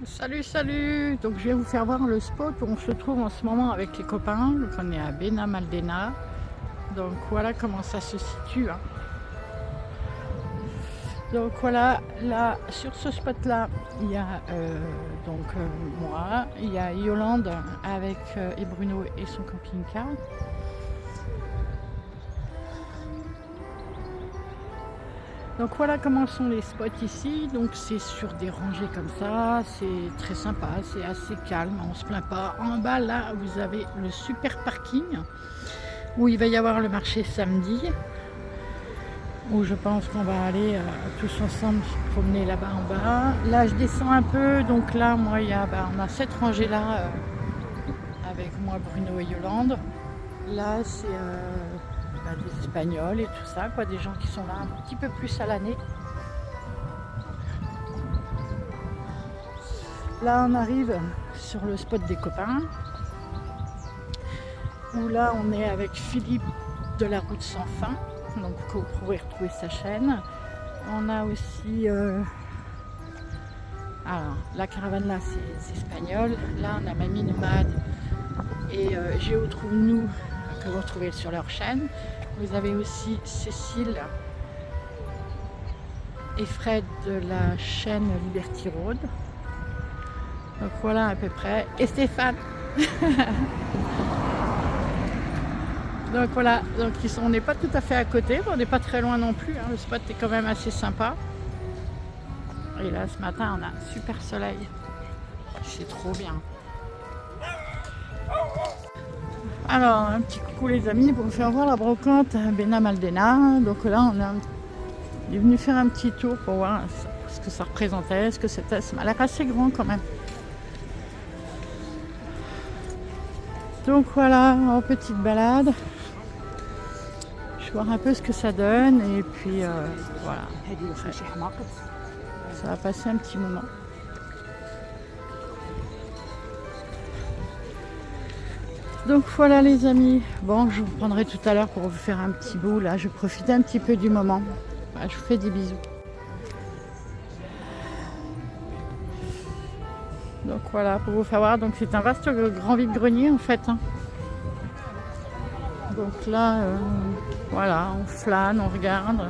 Salut, salut! Donc je vais vous faire voir le spot où on se trouve en ce moment avec les copains. Donc on est à Benalmádena. Donc voilà comment ça se situe, hein. Donc voilà, là sur ce spot là, il y a moi, il y a Yolande avec et Bruno et son camping-car. Donc voilà comment sont les spots ici. Donc c'est sur des rangées comme ça, c'est très sympa, c'est assez calme, on se plaint pas. En bas là, vous avez le super parking où il va y avoir le marché samedi, où je pense qu'on va aller tous ensemble se promener là-bas en bas. Là je descends un peu, donc là moi on a cette rangée là avec moi, Bruno et Yolande. Là c'est des Espagnols et tout ça, quoi, des gens qui sont là un petit peu plus à l'année. Là on arrive sur le spot des copains, où là on est avec Philippe de la route sans fin, donc vous pourrez retrouver sa chaîne. On a aussi alors la caravane là c'est espagnol, là on a Mamie Nomade et Géo Trouve Nous que vous retrouvez sur leur chaîne. Vous avez aussi Cécile et Fred de la chaîne Liberty Road. Donc voilà à peu près. Et Stéphane. Donc voilà, donc on n'est pas tout à fait à côté, on n'est pas très loin non plus, hein. Le spot est quand même assez sympa. Et là ce matin on a un super soleil. C'est trop bien. Alors un petit coucou les amis pour vous faire voir la brocante à Benalmádena. Donc là on est venu faire un petit tour pour voir ce que ça représentait, ce que c'était. Ça m'a l'air assez grand quand même. Donc voilà, en petite balade. Je vais voir un peu ce que ça donne et puis voilà. Ça va passer un petit moment. Donc voilà les amis. Bon, je vous reprendrai tout à l'heure pour vous faire un petit bout. Là, je profite un petit peu du moment. Voilà, je vous fais des bisous. Donc voilà, pour vous faire voir. Donc c'est un vaste grand vide-grenier en fait, hein. Donc là, voilà, on flâne, on regarde.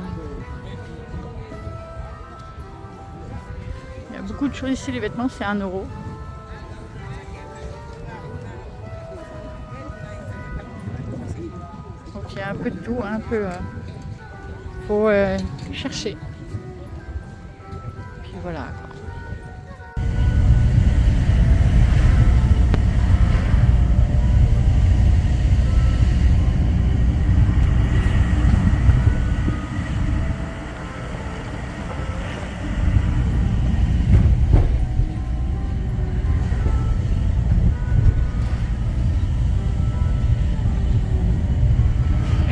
Il y a beaucoup de choses ici. Les vêtements, c'est 1 €. Donc il y a un peu de tout, un peu. Faut chercher. Puis voilà.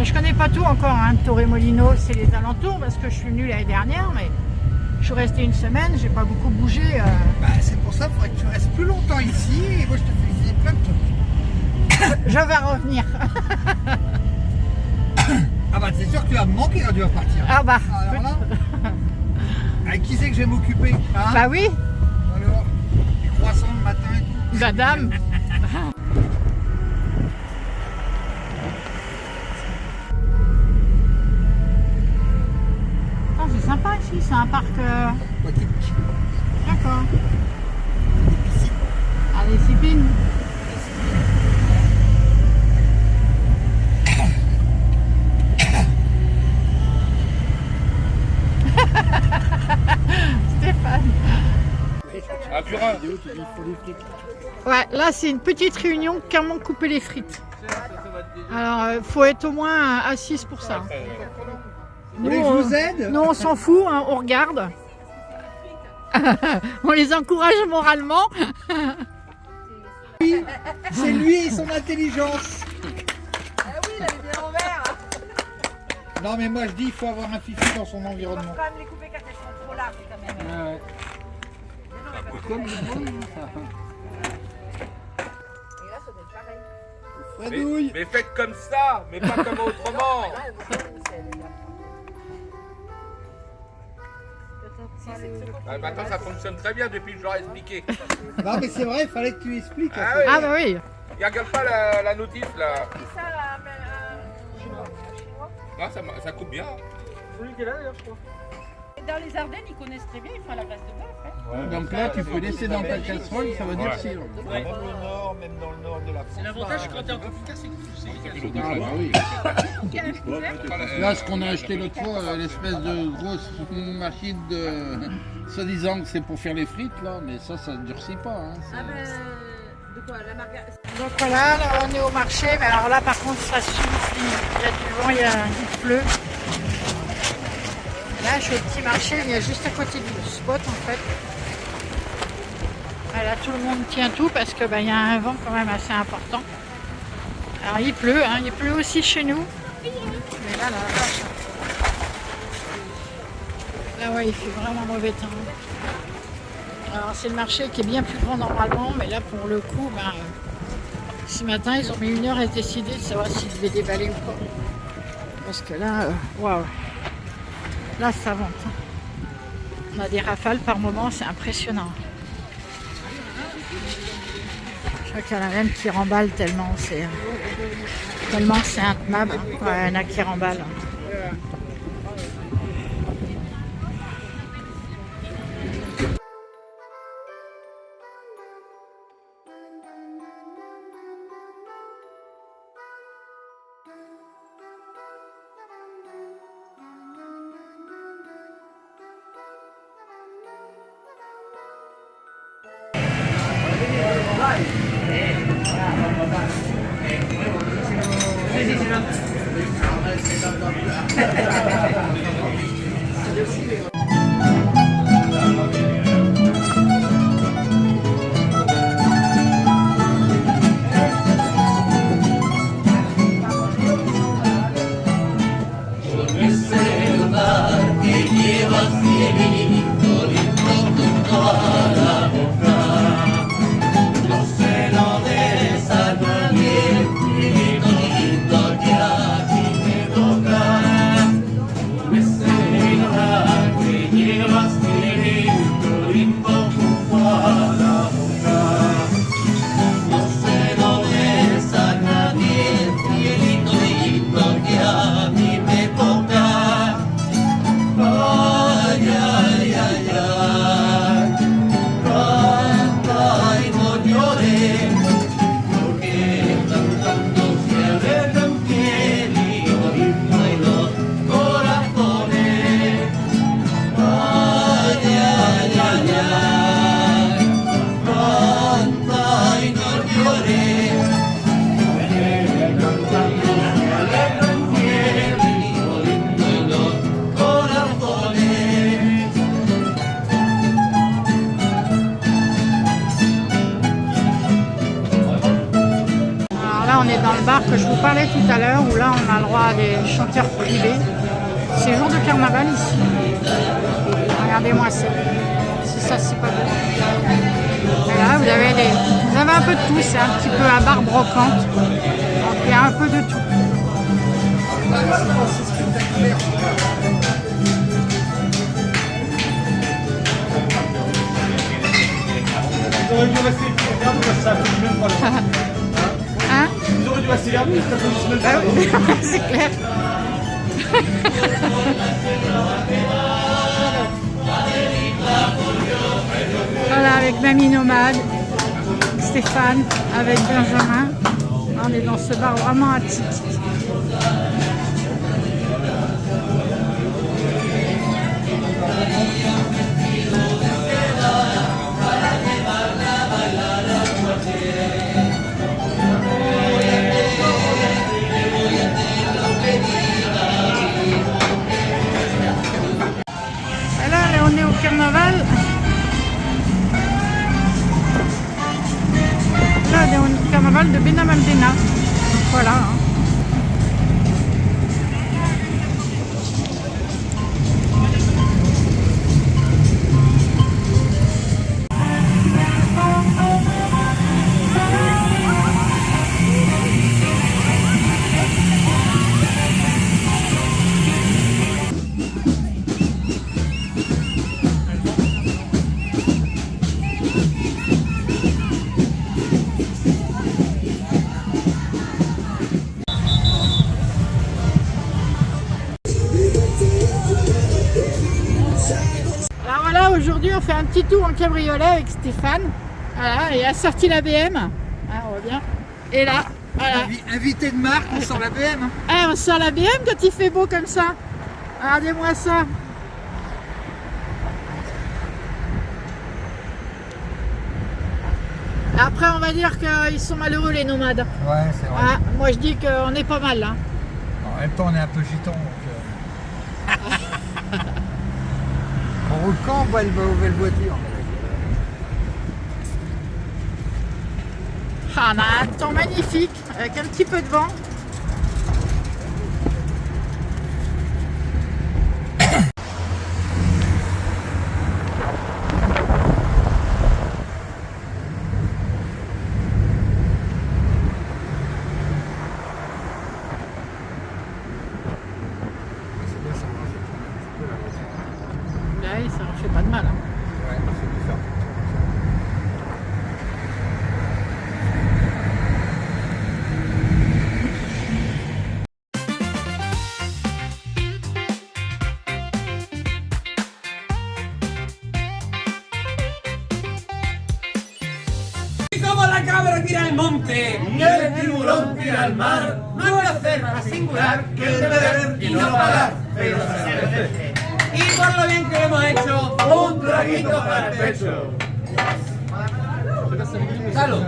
Je connais pas tout encore, hein. Torremolinos, c'est les alentours parce que je suis venue l'année dernière, mais je suis restée 1 semaine, j'ai pas beaucoup bougé. C'est pour ça qu'il faudrait que tu restes plus longtemps ici et moi je te fais visiter plein de trucs. Je vais revenir. Ah bah c'est sûr que tu vas me manquer quand tu vas partir. Ah bah. Alors là, avec qui c'est que je vais m'occuper, hein? Bah oui. Alors, les croissants le matin et tout. Madame. C'est sympa ici, c'est un parc. Aquatique. D'accord. Des piscines. Ah, les Sipines. Stéphane. Ah, purin. Ouais, là c'est une petite réunion, comment couper les frites. Alors, faut être au moins assise pour ça. Vous voulez que je vous aide? Nous on s'en fout, hein, on regarde. On les encourage moralement. C'est lui et son intelligence. Ah oui, il avait bien envers. Non mais moi je dis il faut avoir un fifi dans son Il faut environnement. quand même les couper quand elles sont trop larges quand même. Et là, ça doit être pareil. Fredouille. Mais faites comme ça, mais pas comme autrement. Ah, maintenant, ça fonctionne très bien depuis que je leur ai expliqué. Non, mais c'est vrai, il fallait que tu expliques. Ah oui. Ah bah oui. Il regarde pas la notice là. Qui ça, chinois? Non, ça coupe bien. Et dans les Ardennes, ils connaissent très bien, ils font la graisse de bœuf. Hein. Donc là, tu peux laisser dans ta casserole, ça va durcir. Même au nord, même dans le nord de la France. L'avantage quand t'es en confiture, c'est que tu sais. Ah bah oui. Là, ce qu'on a acheté l'autre fois, l'espèce de grosse machine de... soi-disant que c'est pour faire les frites, là, mais ça ne durcit pas. Hein. Ah ben, de quoi? La margarine? Donc voilà, là, on est au marché, mais alors là par contre ça souffle, il y a du vent, il pleut. Là je suis au petit marché, il y a juste à côté du spot en fait. Là tout le monde tient tout parce que il y a un vent quand même assez important. Alors il pleut, hein, il pleut aussi chez nous. Mais là, là ouais, il fait vraiment mauvais temps. Alors c'est le marché qui est bien plus grand normalement, mais là pour le coup, ce matin ils ont mis 1 heure à décider de savoir s'ils devaient déballer ou pas. Parce que là, waouh, là ça vente. On a des rafales par moment, c'est impressionnant. Je crois qu'il y en a même qui remballent tellement c'est intenable. Ouais, il y en a qui remballent. Que je vous parlais tout à l'heure, où là on a le droit à des chanteurs privés. C'est jour de carnaval ici. Regardez-moi ça. Si ça c'est pas beau. Et là vous avez un peu de tout, c'est un petit peu à barre brocante. Donc il y a un peu de tout. Ils auraient dû rester pour regarder parce que ça fait même pas le temps. Hein? Ils auraient dû rester là, mais ça fait même pas le temps. C'est clair. Voilà, avec Mamie Nomade, Stéphane, avec Benjamin. On est dans ce bar vraiment atypique. On est au carnaval. Là, on est au carnaval de Benamaldena. Donc voilà. petit tour en cabriolet avec Stéphane. Voilà, et a sorti la BM. Ah, on voit bien. Et là, voilà. Invité de marque, on sort la BM. Hein. Ah, on sort la BM quand il fait beau comme ça. Regardez-moi ça. Après, on va dire qu'ils sont malheureux, les nomades. Ouais, c'est vrai. Ah, moi, je dis qu'on est pas mal, là. En même temps, on est un peu gitan. On roule quand on voit une nouvelle voiture. Ah, on a un temps magnifique, avec un petit peu de vent. Ouais, ça ne fait pas de mal. Hein. Ouais, c'est différent. Como la cabra tira al monte y el tiburón tira al mar, no hay placer más singular que el de beber y no pagar, pero saber. Y por lo bien que lo hemos hecho, un traguito para el pecho. ¡Salud!